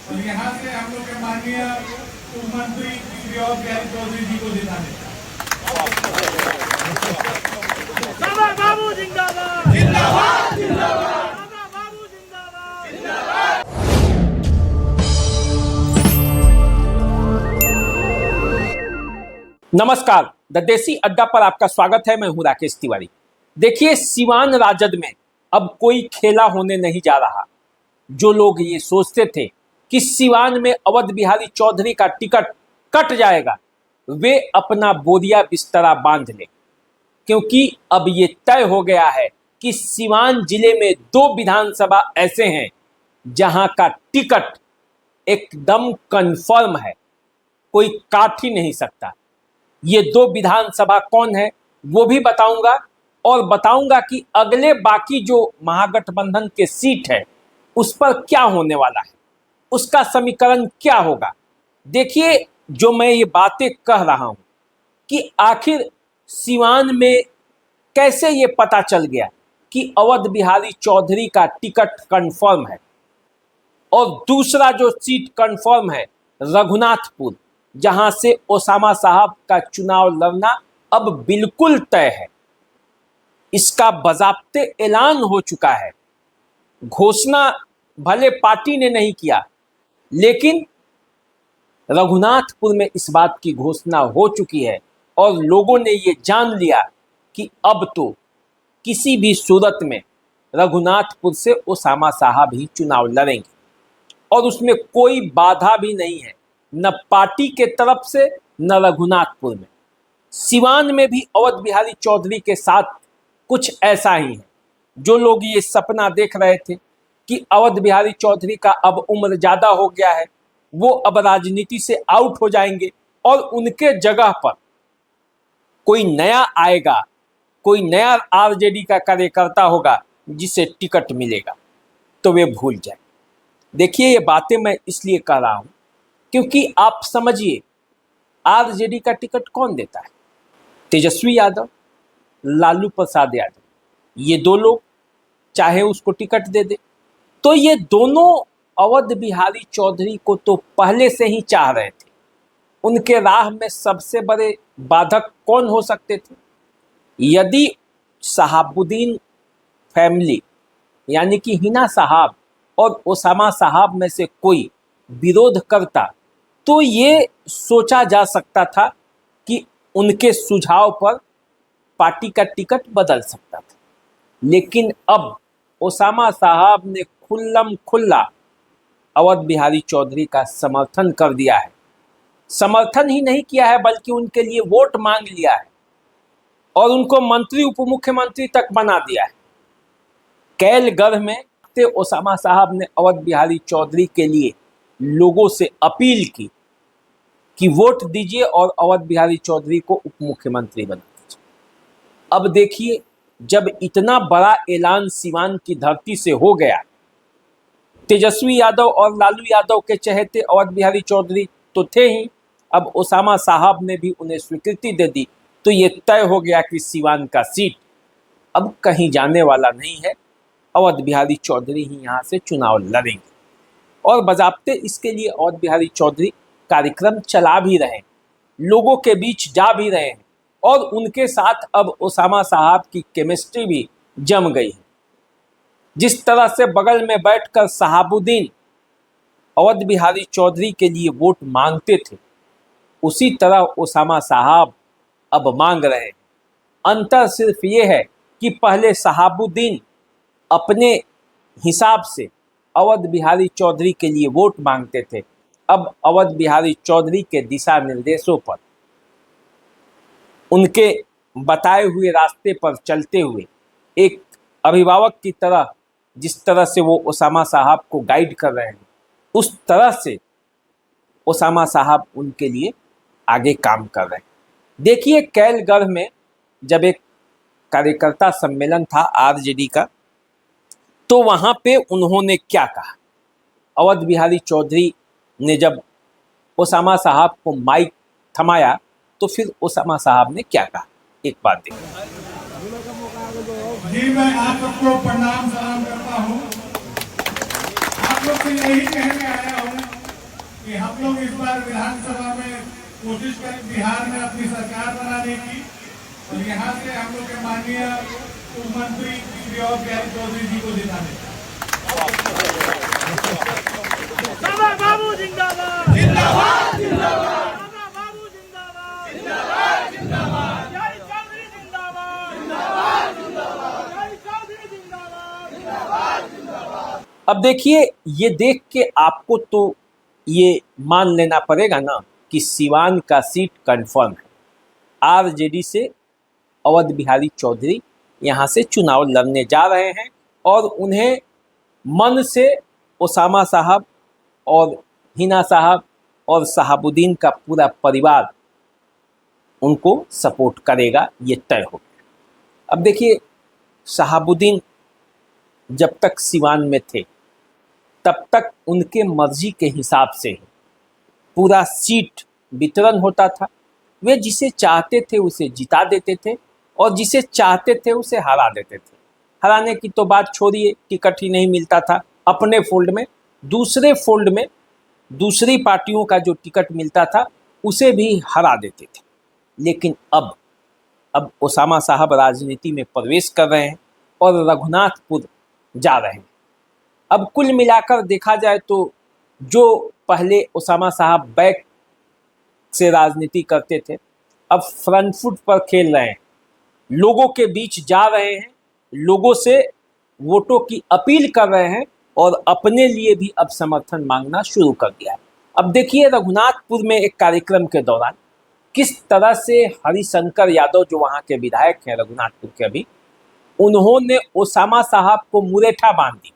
और यहाँ से हम लोग के माननीय उप मंत्री श्री और बिहारी चौधरी जी को देना है। बाबू जिंदाबाद जिंदाबाद जिंदाबाद बाबू जिंदाबाद जिंदाबाद। नमस्कार, द देसी अड्डा पर आपका स्वागत है। मैं हूं राकेश तिवारी। देखिए, सिवान राजद में अब कोई खेला होने नहीं जा रहा। जो लोग ये सोचते थे कि सिवान में अवध बिहारी चौधरी का टिकट कट जाएगा, वे अपना बोरिया बिस्तरा बांध लें, क्योंकि अब ये तय हो गया है कि सिवान जिले में 2 विधानसभा ऐसे हैं जहां का टिकट एकदम कंफर्म है, कोई काट ही नहीं सकता। ये 2 विधानसभा कौन है वो भी बताऊंगा, और बताऊंगा कि अगले बाकी जो महागठबंधन के सीट है उस पर क्या होने वाला है, उसका समीकरण क्या होगा। देखिए, जो मैं ये बातें कह रहा हूं कि आखिर सिवान में कैसे ये पता चल गया कि अवध बिहारी चौधरी का टिकट कंफर्म है, और दूसरा जो सीट कंफर्म है रघुनाथपुर, जहां से ओसामा साहब का चुनाव लड़ना अब बिल्कुल तय है। इसका बाज़ाब्ते ऐलान हो चुका है। घोषणा भले पार्टी ने नहीं किया, लेकिन रघुनाथपुर में इस बात की घोषणा हो चुकी है और लोगों ने ये जान लिया कि अब तो किसी भी सूरत में रघुनाथपुर से ओसामा साहब ही चुनाव लड़ेंगे, और उसमें कोई बाधा भी नहीं है, न पार्टी के तरफ से न रघुनाथपुर में। सिवान में भी अवध बिहारी चौधरी के साथ कुछ ऐसा ही है। जो लोग ये सपना देख रहे थे कि अवध बिहारी चौधरी का अब उम्र ज़्यादा हो गया है, वो अब राजनीति से आउट हो जाएंगे और उनके जगह पर कोई नया आएगा, कोई नया आरजेडी का कार्यकर्ता होगा जिसे टिकट मिलेगा, तो वे भूल जाए। देखिए, ये बातें मैं इसलिए कह रहा हूँ क्योंकि आप समझिए, आरजेडी का टिकट कौन देता है? तेजस्वी यादव, लालू प्रसाद यादव, ये 2 लोग चाहे उसको टिकट दे दे। तो ये दोनों अवध बिहारी चौधरी को तो पहले से ही चाह रहे थे। उनके राह में सबसे बड़े बाधक कौन हो सकते थे? यदि शहाबुद्दीन फैमिली यानी कि हिना साहब और ओसामा साहब में से कोई विरोध करता, तो ये सोचा जा सकता था कि उनके सुझाव पर पार्टी का टिकट बदल सकता था। लेकिन अब ओसामा साहब ने खुल्लम खुल्ला अवध बिहारी चौधरी का समर्थन कर दिया है। समर्थन ही नहीं किया है, बल्कि उनके लिए वोट मांग लिया है और उनको मंत्री उप मुख्यमंत्री तक बना दिया है। कैलगढ़ में ओसामा साहब ने अवध बिहारी चौधरी के लिए लोगों से अपील की कि वोट दीजिए और अवध बिहारी चौधरी को उप मुख्यमंत्री बना दीजिए। अब देखिए, जब इतना बड़ा ऐलान सिवान की धरती से हो गया, तेजस्वी यादव और लालू यादव के चहेते अवध बिहारी चौधरी तो थे ही, अब ओसामा साहब ने भी उन्हें स्वीकृति दे दी, तो ये तय हो गया कि सिवान का सीट अब कहीं जाने वाला नहीं है। अवध बिहारी चौधरी ही यहाँ से चुनाव लड़ेंगे, और बजाब्ते इसके लिए अवध बिहारी चौधरी कार्यक्रम चला भी रहे हैं, लोगों के बीच जा भी रहे हैं, और उनके साथ अब ओसामा साहब की केमिस्ट्री भी जम गई है। जिस तरह से बगल में बैठकर शहाबुद्दीन अवध बिहारी चौधरी के लिए वोट मांगते थे, उसी तरह ओसामा साहब अब मांग रहे हैं। अंतर सिर्फ ये है कि पहले शहाबुद्दीन अपने हिसाब से अवध बिहारी चौधरी के लिए वोट मांगते थे, अब अवध बिहारी चौधरी के दिशा निर्देशों पर, उनके बताए हुए रास्ते पर चलते हुए, एक अभिभावक की तरह जिस तरह से वो ओसामा साहब को गाइड कर रहे हैं, उस तरह से ओसामा साहब उनके लिए आगे काम कर रहे हैं। देखिए, कैलगढ़ में जब एक कार्यकर्ता सम्मेलन था आरजेडी का, तो वहाँ पे उन्होंने क्या कहा। अवध बिहारी चौधरी ने जब ओसामा साहब को माइक थमाया, तो फिर ओसामा साहब ने क्या कहा, एक बात देखिए। जी, मैं आप सबको प्रणाम सलाम करता हूँ। आप लोग से यही कहने आया हूँ कि हम लोग इस बार विधानसभा में कोशिश करें बिहार में अपनी सरकार बनाने की, और यहाँ से हम लोग के माननीय उप मंत्री श्री और बिहारी चौधरी जी को जिताने का। बाबा बाबू जिंदाबाद जिंदाबाद जिंदाबाद, बाबा बाबू जिंदाबाद जिंदाबाद जिंदाबाद, बिहारी चौधरी जिंदाबाद जिंदाबाद जिंदाबाद, बिहारी चौधरी जिंदाबाद जिंदाबाद जिंदाबाद। अब देखिए, ये देख के आपको तो ये मान लेना पड़ेगा ना कि सिवान का सीट कंफर्म है। आरजेडी से अवध बिहारी चौधरी यहाँ से चुनाव लड़ने जा रहे हैं और उन्हें मन से ओसामा साहब और हिना साहब और शहाबुद्दीन का पूरा परिवार उनको सपोर्ट करेगा, ये तय हो गया। अब देखिए, शहाबुद्दीन जब तक सिवान में थे तब तक उनके मर्जी के हिसाब से ही पूरा सीट वितरण होता था। वे जिसे चाहते थे उसे जिता देते थे और जिसे चाहते थे उसे हरा देते थे। हराने की तो बात छोड़िए, टिकट ही नहीं मिलता था अपने फोल्ड में, दूसरे फोल्ड में दूसरी पार्टियों का जो टिकट मिलता था उसे भी हरा देते थे। लेकिन अब ओसामा साहब राजनीति में प्रवेश कर रहे हैं और रघुनाथपुर जा रहे हैं। अब कुल मिलाकर देखा जाए तो जो पहले ओसामा साहब बैक से राजनीति करते थे, अब फ्रंट फुट पर खेल रहे हैं, लोगों के बीच जा रहे हैं, लोगों से वोटों की अपील कर रहे हैं और अपने लिए भी अब समर्थन मांगना शुरू कर दिया है। अब देखिए, रघुनाथपुर में एक कार्यक्रम के दौरान किस तरह से हरिशंकर यादव, जो वहाँ के विधायक हैं रघुनाथपुर के अभी, उन्होंने ओसामा साहब को मुरेठा बांध दी।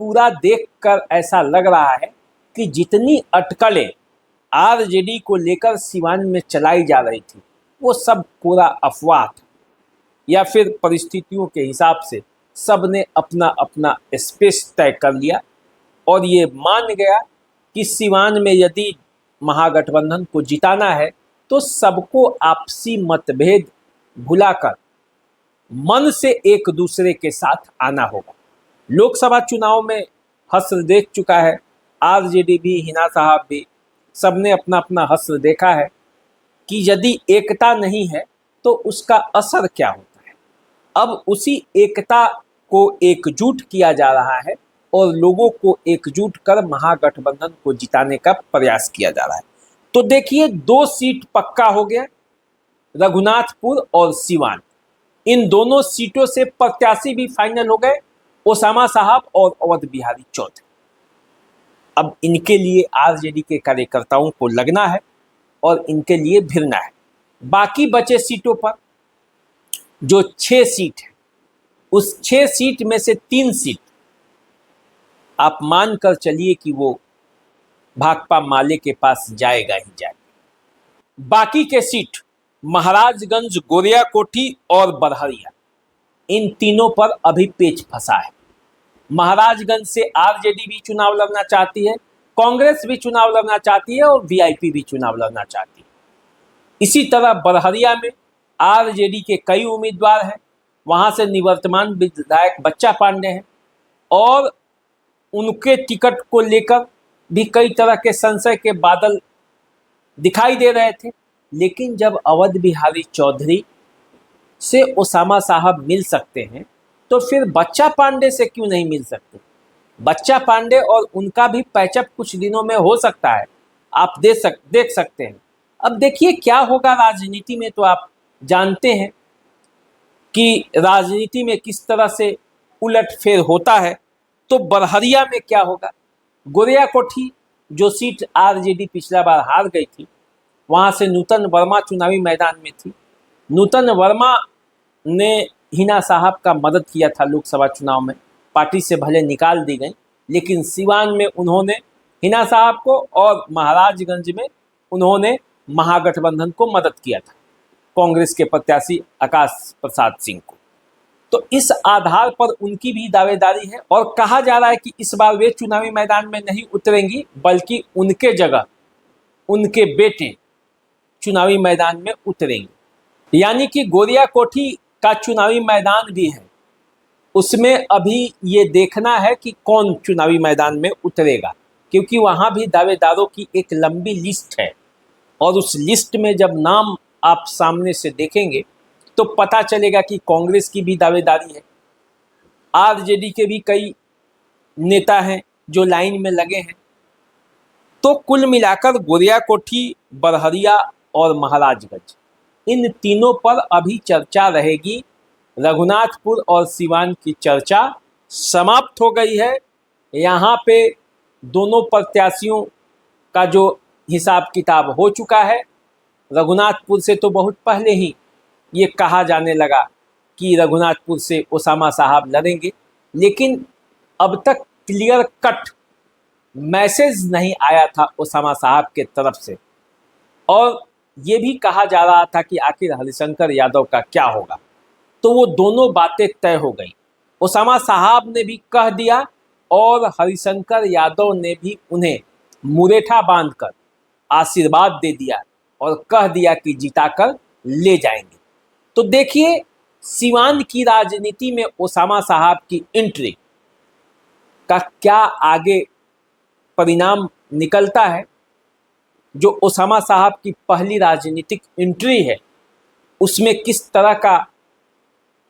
पूरा देखकर ऐसा लग रहा है कि जितनी अटकलें आरजेडी को लेकर सिवान में चलाई जा रही थी वो सब पूरा अफवाह था, या फिर परिस्थितियों के हिसाब से सब ने अपना अपना स्पेस तय कर लिया और ये मान गया कि सिवान में यदि महागठबंधन को जिताना है तो सबको आपसी मतभेद भुलाकर मन से एक दूसरे के साथ आना होगा। लोकसभा चुनाव में हश्र देख चुका है, आरजेडी भी, हिना साहब भी, सबने अपना अपना हश्र देखा है कि यदि एकता नहीं है तो उसका असर क्या होता है। अब उसी एकता को एकजुट किया जा रहा है और लोगों को एकजुट कर महागठबंधन को जिताने का प्रयास किया जा रहा है। तो देखिए, 2 सीट पक्का हो गया, रघुनाथपुर और सिवान। इन दोनों सीटों से प्रत्याशी भी फाइनल हो गए, ओसामा साहब और अवध बिहारी चौधरी। अब इनके लिए आरजेडी के कार्यकर्ताओं को लगना है और इनके लिए भिड़ना है। बाकी बचे सीटों पर जो 6 सीट है, उस 6 सीट में से 3 सीट आप मान कर चलिए कि वो भाकपा माले के पास जाएगा ही जाएगा। बाकी के सीट महाराजगंज, गोरिया कोठी और बरहरिया, इन तीनों पर अभी पेच फंसा है। महाराजगंज से आरजेडी भी चुनाव लड़ना चाहती है, कांग्रेस भी चुनाव लड़ना चाहती है और वीआईपी भी चुनाव लड़ना चाहती है। इसी तरह बरहरिया में आरजेडी के कई उम्मीदवार हैं, वहां से निवर्तमान विधायक बच्चा पांडे हैं और उनके टिकट को लेकर भी कई तरह के संशय के बादल दिखाई दे रहे थे। लेकिन जब अवध बिहारी चौधरी से ओसामा साहब मिल सकते हैं तो फिर बच्चा पांडे से क्यों नहीं मिल सकते। बच्चा पांडे और उनका भी पैचअप कुछ दिनों में हो सकता है, आप देख सकते हैं। अब देखिए क्या होगा राजनीति में, तो आप जानते हैं कि राजनीति में किस तरह से उलटफेर होता है। तो बरहरिया में क्या होगा, गोरियाकोठी जो सीट आरजेडी पिछला बार हार गई थी, वहाँ से नूतन वर्मा चुनावी मैदान में थी। नूतन वर्मा ने हिना साहब का मदद किया था लोकसभा चुनाव में, पार्टी से भले निकाल दी गई, लेकिन सिवान में उन्होंने हिना साहब को और महाराजगंज में उन्होंने महागठबंधन को मदद किया था, कांग्रेस के प्रत्याशी आकाश प्रसाद सिंह को। तो इस आधार पर उनकी भी दावेदारी है और कहा जा रहा है कि इस बार वे चुनावी मैदान में नहीं उतरेंगी, बल्कि उनके जगह उनके बेटे चुनावी मैदान में उतरेंगे। यानी कि गोरियाकोठी का चुनावी मैदान भी है, उसमें अभी ये देखना है कि कौन चुनावी मैदान में उतरेगा, क्योंकि वहाँ भी दावेदारों की एक लंबी लिस्ट है और उस लिस्ट में जब नाम आप सामने से देखेंगे तो पता चलेगा कि कांग्रेस की भी दावेदारी है, आरजेडी के भी कई नेता हैं जो लाइन में लगे हैं। तो कुल मिलाकर गोरियाकोठी, बरहरिया और महाराजगंज, इन तीनों पर अभी चर्चा रहेगी। रघुनाथपुर और सिवान की चर्चा समाप्त हो गई है। यहाँ पे दोनों प्रत्याशियों का जो हिसाब किताब हो चुका है। रघुनाथपुर से तो बहुत पहले ही ये कहा जाने लगा कि रघुनाथपुर से ओसामा साहब लड़ेंगे, लेकिन अब तक क्लियर कट मैसेज नहीं आया था ओसामा साहब के तरफ से, और ये भी कहा जा रहा था कि आखिर हरिशंकर यादव का क्या होगा। तो वो दोनों बातें तय हो गई। ओसामा साहब ने भी कह दिया और हरिशंकर यादव ने भी उन्हें मुरेठा बांधकर आशीर्वाद दे दिया और कह दिया कि जिताकर ले जाएंगे। तो देखिए सिवान की राजनीति में ओसामा साहब की एंट्री का क्या आगे परिणाम निकलता है। जो ओसामा साहब की पहली राजनीतिक एंट्री है, उसमें किस तरह का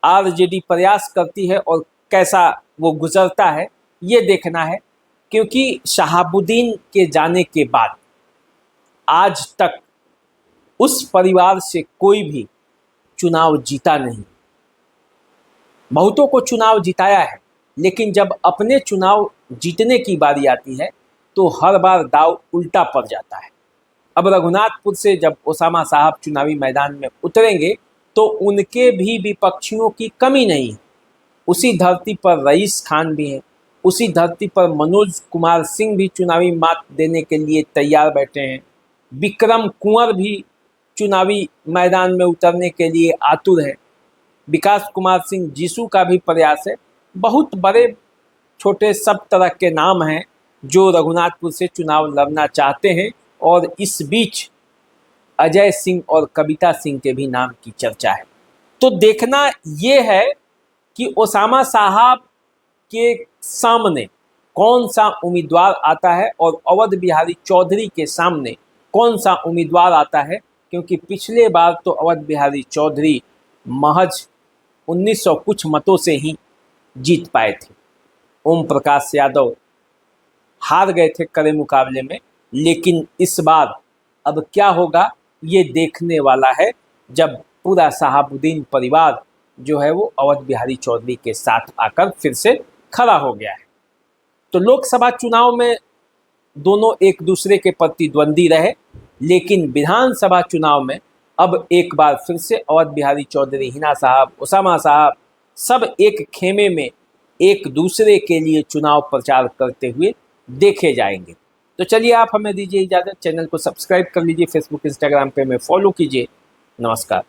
आरजेडी प्रयास करती है और कैसा वो गुजरता है, ये देखना है। क्योंकि शहाबुद्दीन के जाने के बाद आज तक उस परिवार से कोई भी चुनाव जीता नहीं। बहुतों को चुनाव जिताया है, लेकिन जब अपने चुनाव जीतने की बारी आती है तो हर बार दाव उल्टा पड़ जाता है। अब रघुनाथपुर से जब ओसामा साहब चुनावी मैदान में उतरेंगे तो उनके भी विपक्षियों की कमी नहीं है। उसी धरती पर रईस खान भी हैं, उसी धरती पर मनोज कुमार सिंह भी चुनावी मात देने के लिए तैयार बैठे हैं। विक्रम कुंवर भी चुनावी मैदान में उतरने के लिए आतुर है। विकास कुमार सिंह जीसू का भी प्रयास है। बहुत बड़े छोटे सब तरह के नाम हैं जो रघुनाथपुर से चुनाव लड़ना चाहते हैं, और इस बीच अजय सिंह और कविता सिंह के भी नाम की चर्चा है। तो देखना ये है कि ओसामा साहब के सामने कौन सा उम्मीदवार आता है और अवध बिहारी चौधरी के सामने कौन सा उम्मीदवार आता है, क्योंकि पिछले बार तो अवध बिहारी चौधरी महज 1900 कुछ मतों से ही जीत पाए थे। ओम प्रकाश यादव हार गए थे कड़े मुकाबले में, लेकिन इस बार अब क्या होगा ये देखने वाला है, जब पूरा शहाबुद्दीन परिवार जो है वो अवध बिहारी चौधरी के साथ आकर फिर से खड़ा हो गया है। तो लोकसभा चुनाव में दोनों एक दूसरे के प्रतिद्वंदी रहे, लेकिन विधानसभा चुनाव में अब एक बार फिर से अवध बिहारी चौधरी, हिना साहब, ओसामा साहब सब एक खेमे में एक दूसरे के लिए चुनाव प्रचार करते हुए देखे जाएंगे। तो चलिए आप हमें दीजिए इजाज़त, चैनल को सब्सक्राइब कर लीजिए, फेसबुक इंस्टाग्राम पे हमें फॉलो कीजिए। नमस्कार।